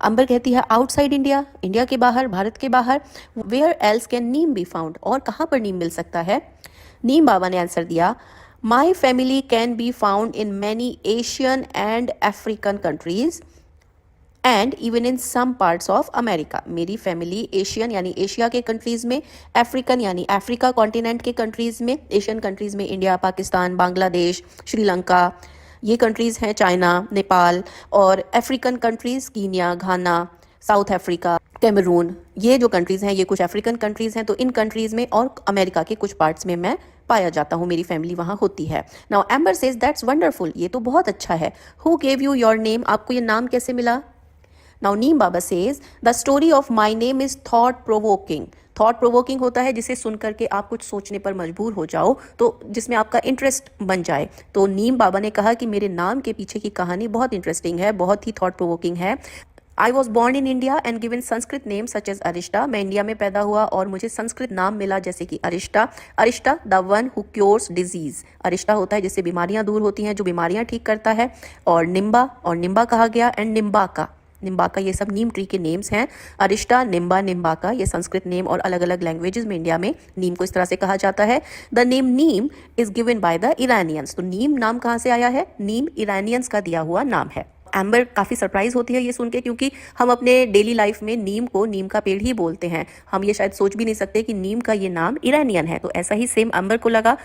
अंबर कहती है outside India, India के बाहर, भारत के बाहर। Where else can neem be found, और कहाँ पर नीम मिल सकता है? नीम बाबा ने आंसर दिया, my family can be found in many Asian and African countries and even in some parts of America. मेरी फैमिली एशियन यानी एशिया के कंट्रीज़ में, अफ्रीकन यानी अफ्रीका कॉन्टिनेंट के कंट्रीज़ में, एशियन कंट्रीज़ में इंडिया, पाकिस्तान, बांग्लादेश, श्रीलंका, ये कंट्रीज़ हैं, चाइना, नेपाल, और African countries Kenya, Ghana, South Africa, Cameroon, ये जो कंट्रीज़ हैं ये कुछ अफ्रीकन कंट्रीज़ हैं। तो इन कंट्रीज़ में और अमेरिका के कुछ पार्ट्स में मैं पाया जाता हूँ, मेरी फैमिली वहाँ होती है। Now amber says that's wonderful, ये तो बहुत अच्छा है। Who gave you your name, आपको ये नाम कैसे मिला? Now Neem Baba says, the story of my name is thought provoking. Thought provoking होता है जिसे सुन करके आप कुछ सोचने पर मजबूर हो जाओ, तो जिसमें आपका इंटरेस्ट बन जाए। तो नीम बाबा ने कहा कि मेरे नाम के पीछे की कहानी बहुत इंटरेस्टिंग है, बहुत ही थॉट प्रोवोकिंग है। I was born in India and given Sanskrit name such as Arishta. मैं इंडिया में पैदा हुआ और मुझे संस्कृत नाम मिला जैसे कि Arishta. Arishta the one who cures disease, Arishta होता है जिससे बीमारियां दूर होती हैं, जो बीमारियां ठीक करता है। और निम्बा, और निम्बा कहा गया, एंड निम्बाका, निम्बाका, ये सब नीम ट्री के नेम्स हैं। अरिष्टा, निम्बा, निम्बाका, ये संस्कृत नेम, और अलग अलग लैंग्वेजेस में इंडिया में नीम को इस तरह से कहा जाता है। The name Neem is given by the Iranians. तो नीम नाम कहाँ से आया है? नीम ईरानियंस का दिया हुआ नाम है। एम्बर काफ़ी सरप्राइज होती है ये सुन के, क्योंकि हम अपने डेली लाइफ में नीम को नीम का पेड़ ही बोलते हैं। हम ये शायद सोच भी नहीं सकते कि नीम का ये नाम ईरानियन है। तो ऐसा ही सेम एम्बर को लगा।